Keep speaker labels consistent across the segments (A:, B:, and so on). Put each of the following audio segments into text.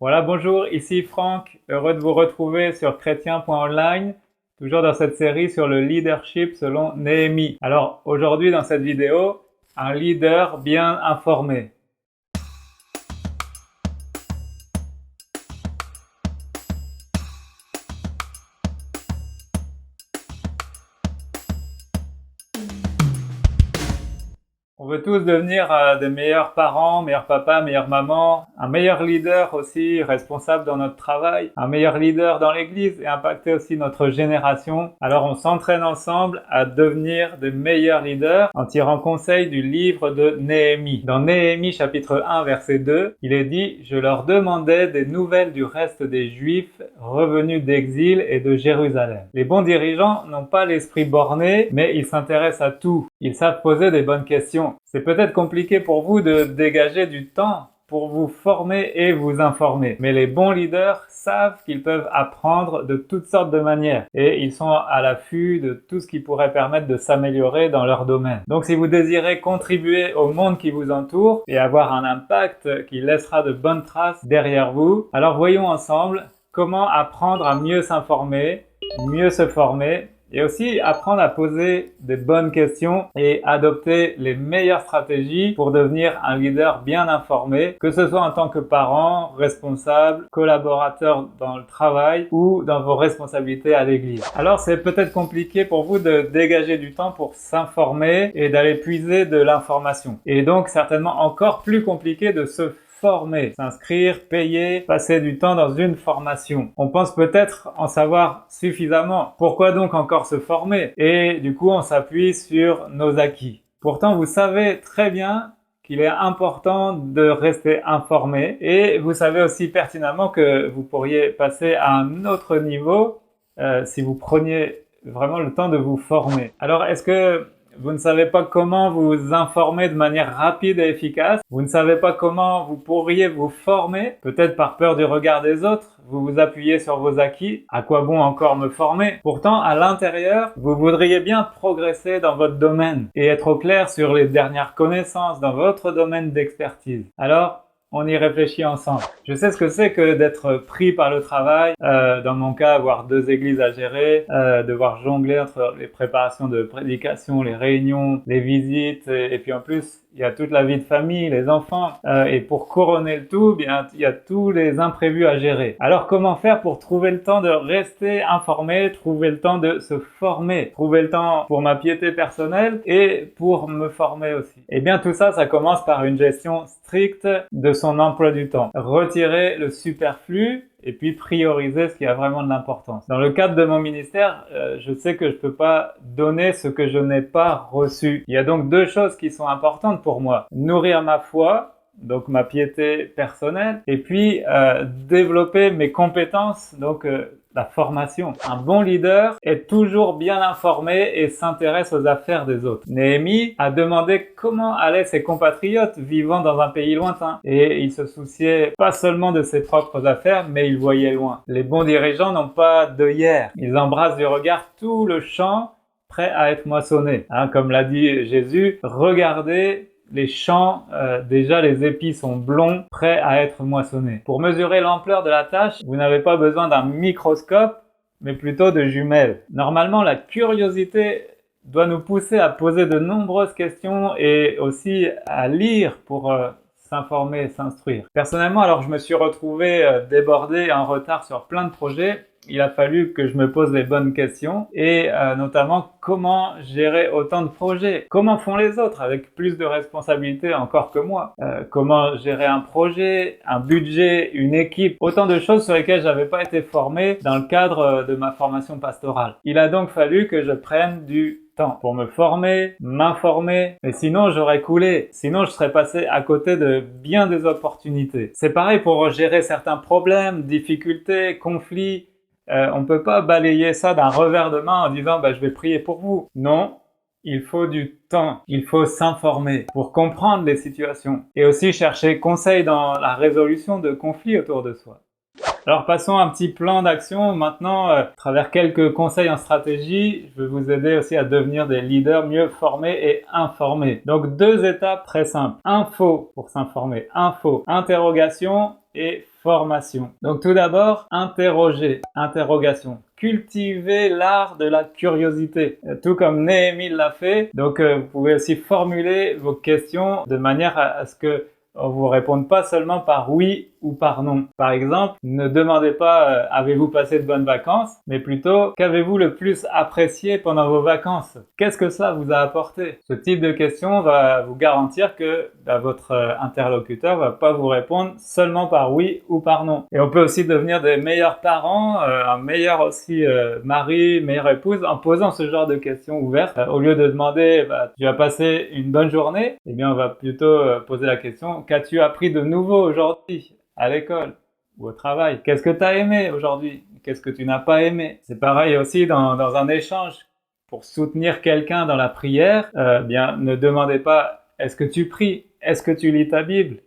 A: Voilà, bonjour, ici Franck, heureux de vous retrouver sur chrétien.online, toujours dans cette série sur le leadership selon Néhémie. Alors aujourd'hui dans cette vidéo, un leader bien informé. On veut tous devenir des meilleurs parents, meilleurs papas, meilleures mamans, un meilleur leader aussi, responsable dans notre travail, un meilleur leader dans l'église et impacter aussi notre génération. Alors on s'entraîne ensemble à devenir des meilleurs leaders en tirant conseil du livre de Néhémie. Dans Néhémie chapitre 1 verset 2, il est dit « Je leur demandais des nouvelles du reste des Juifs revenus d'exil et de Jérusalem. » Les bons dirigeants n'ont pas l'esprit borné, mais ils s'intéressent à tout. Ils savent poser des bonnes questions. C'est peut-être compliqué pour vous de dégager du temps pour vous former et vous informer. Mais les bons leaders savent qu'ils peuvent apprendre de toutes sortes de manières et ils sont à l'affût de tout ce qui pourrait permettre de s'améliorer dans leur domaine. Donc si vous désirez contribuer au monde qui vous entoure et avoir un impact qui laissera de bonnes traces derrière vous, alors voyons ensemble comment apprendre à mieux s'informer, mieux se former et aussi apprendre à poser des bonnes questions et adopter les meilleures stratégies pour devenir un leader bien informé, que ce soit en tant que parent, responsable, collaborateur dans le travail ou dans vos responsabilités à l'église. Alors c'est peut-être compliqué pour vous de dégager du temps pour s'informer et d'aller puiser de l'information. Et donc certainement encore plus compliqué de se former, s'inscrire, payer, passer du temps dans une formation. On pense peut-être en savoir suffisamment. Pourquoi donc encore se former? Et du coup, on s'appuie sur nos acquis. Pourtant, vous savez très bien qu'il est important de rester informé et vous savez aussi pertinemment que vous pourriez passer à un autre niveau si vous preniez vraiment le temps de vous former. Alors, est-ce que vous ne savez pas comment vous informer de manière rapide et efficace? Vous ne savez pas comment vous pourriez vous former? Peut-être par peur du regard des autres, vous vous appuyez sur vos acquis. À quoi bon encore me former? Pourtant, à l'intérieur, vous voudriez bien progresser dans votre domaine et être au clair sur les dernières connaissances dans votre domaine d'expertise. Alors, on y réfléchit ensemble. Je sais ce que c'est que d'être pris par le travail, dans mon cas, avoir 2 églises à gérer, devoir jongler entre les préparations de prédication, les réunions, les visites, et puis en plus, il y a toute la vie de famille, les enfants, et pour couronner le tout, bien, il y a tous les imprévus à gérer. Alors comment faire pour trouver le temps de rester informé, trouver le temps de se former, trouver le temps pour ma piété personnelle et pour me former aussi? Eh bien tout ça, ça commence par une gestion stricte de son emploi du temps. Retirer le superflu et puis prioriser ce qui a vraiment de l'importance. Dans le cadre de mon ministère, je sais que je peux pas donner ce que je n'ai pas reçu. Il y a donc 2 choses qui sont importantes pour moi. Nourrir ma foi, donc ma piété personnelle, et puis développer mes compétences, donc la formation. Un bon leader est toujours bien informé et s'intéresse aux affaires des autres. Néhémie a demandé comment allaient ses compatriotes vivant dans un pays lointain. Et il se souciait pas seulement de ses propres affaires, mais il voyait loin. Les bons dirigeants n'ont pas d'œillère. Ils embrassent du regard tout le champ prêt à être moissonné. Comme l'a dit Jésus, regardez les champs, déjà les épis sont blonds, prêts à être moissonnés. Pour mesurer l'ampleur de la tâche, vous n'avez pas besoin d'un microscope, mais plutôt de jumelles. Normalement, la curiosité doit nous pousser à poser de nombreuses questions et aussi à lire pour s'informer et s'instruire. Personnellement, alors je me suis retrouvé débordé, en retard sur plein de projets. Il a fallu que je me pose les bonnes questions et notamment comment gérer autant de projets. Comment font les autres avec plus de responsabilités encore que moi? Comment gérer un projet, un budget, une équipe? Autant de choses sur lesquelles j'avais pas été formé dans le cadre de ma formation pastorale. Il a donc fallu que je prenne du temps pour me former, m'informer, mais sinon j'aurais coulé, sinon je serais passé à côté de bien des opportunités. C'est pareil pour gérer certains problèmes, difficultés, conflits. On peut pas balayer ça d'un revers de main en disant je vais prier pour vous. Non, il faut du temps, il faut s'informer pour comprendre les situations et aussi chercher conseil dans la résolution de conflits autour de soi. Alors passons à un petit plan d'action maintenant, à travers quelques conseils en stratégie, je vais vous aider aussi à devenir des leaders mieux formés et informés. Donc 2 étapes très simples. Info pour s'informer, info, interrogation et formation. Donc tout d'abord, interroger, interrogation. Cultivez l'art de la curiosité, tout comme Néhémie l'a fait. Donc vous pouvez aussi formuler vos questions de manière à ce que on vous réponde pas seulement par oui ou par non. Par exemple, ne demandez pas avez-vous passé de bonnes vacances, mais plutôt qu'avez-vous le plus apprécié pendant vos vacances? Qu'est-ce que ça vous a apporté? Ce type de question va vous garantir que votre interlocuteur va pas vous répondre seulement par oui ou par non. Et on peut aussi devenir des meilleurs parents, un meilleur aussi mari, meilleure épouse en posant ce genre de questions ouvertes. Au lieu de demander tu as passé une bonne journée, eh bien on va plutôt poser la question qu'as-tu appris de nouveau aujourd'hui à l'école ou au travail? Qu'est-ce que tu as aimé aujourd'hui? Qu'est-ce que tu n'as pas aimé? C'est pareil aussi dans un échange. Pour soutenir quelqu'un dans la prière, bien ne demandez pas est-ce que tu pries? Est-ce que tu lis ta Bible?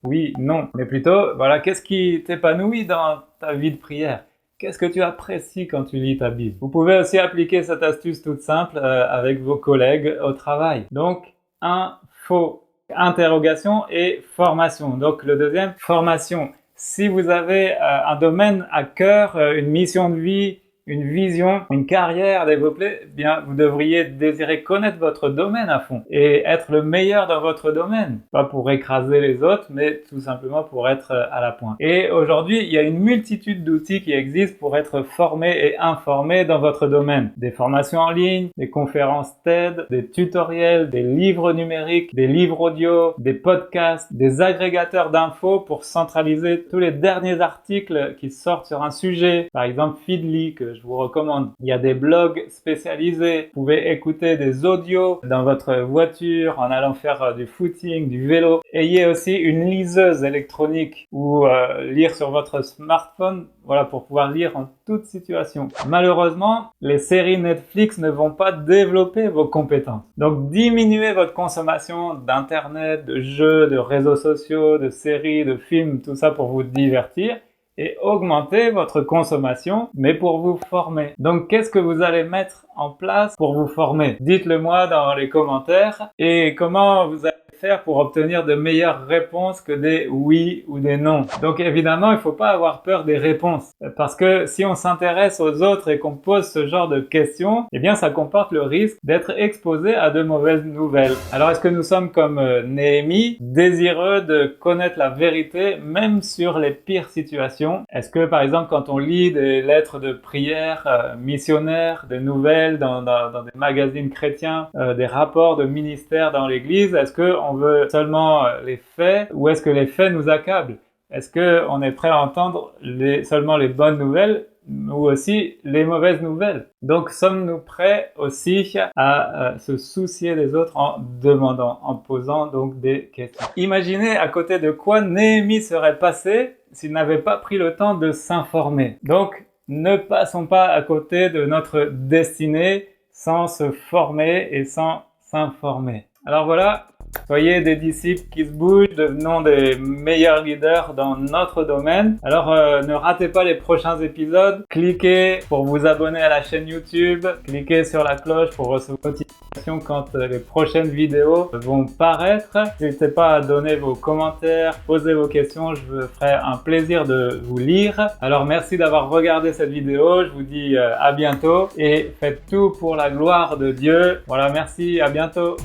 A: Oui, non. Mais plutôt, voilà, qu'est-ce qui t'épanouit dans ta vie de prière? Qu'est-ce que tu apprécies quand tu lis ta Bible? Vous pouvez aussi appliquer cette astuce toute simple avec vos collègues au travail. Donc, info, interrogation et formation. Donc, le deuxième, formation. Si vous avez un domaine à cœur, une mission de vie, une vision, une carrière à développer, bien, vous devriez désirer connaître votre domaine à fond et être le meilleur dans votre domaine. Pas pour écraser les autres, mais tout simplement pour être à la pointe. Et aujourd'hui, il y a une multitude d'outils qui existent pour être formé et informé dans votre domaine. Des formations en ligne, des conférences TED, des tutoriels, des livres numériques, des livres audio, des podcasts, des agrégateurs d'infos pour centraliser tous les derniers articles qui sortent sur un sujet. Par exemple, Feedly, que je vous recommande. Il y a des blogs spécialisés. Vous pouvez écouter des audios dans votre voiture en allant faire du footing, du vélo. Ayez aussi une liseuse électronique ou lire sur votre smartphone, voilà, pour pouvoir lire en toute situation. Malheureusement, les séries Netflix ne vont pas développer vos compétences. Donc, diminuez votre consommation d'internet, de jeux, de réseaux sociaux, de séries, de films, tout ça pour vous divertir. Et augmenter votre consommation, mais pour vous former. Donc, qu'est-ce que vous allez mettre en place pour vous former? Dites-le moi dans les commentaires. Et comment vous allez faire pour obtenir de meilleures réponses que des oui ou des non. Donc évidemment, il faut pas avoir peur des réponses. Parce que si on s'intéresse aux autres et qu'on pose ce genre de questions, eh bien ça comporte le risque d'être exposé à de mauvaises nouvelles. Alors est-ce que nous sommes comme Néhémie, désireux de connaître la vérité même sur les pires situations? Est-ce que par exemple quand on lit des lettres de prière missionnaires, des nouvelles dans des magazines chrétiens, des rapports de ministères dans l'église, est-ce que on veut seulement les faits ou est-ce que les faits nous accablent? Est-ce qu'on est prêt à entendre seulement les bonnes nouvelles ou aussi les mauvaises nouvelles? Donc, sommes-nous prêts aussi à se soucier des autres en demandant, en posant donc des questions? Imaginez à côté de quoi Néhémie serait passé s'il n'avait pas pris le temps de s'informer. Donc, ne passons pas à côté de notre destinée sans se former et sans s'informer. Alors voilà. Soyez des disciples qui se bougent, devenons des meilleurs leaders dans notre domaine. Alors ne ratez pas les prochains épisodes. Cliquez pour vous abonner à la chaîne YouTube. Cliquez sur la cloche pour recevoir une notification quand les prochaines vidéos vont paraître. N'hésitez pas à donner vos commentaires, poser vos questions. Je me ferai un plaisir de vous lire. Alors merci d'avoir regardé cette vidéo. Je vous dis à bientôt et faites tout pour la gloire de Dieu. Voilà, merci, à bientôt.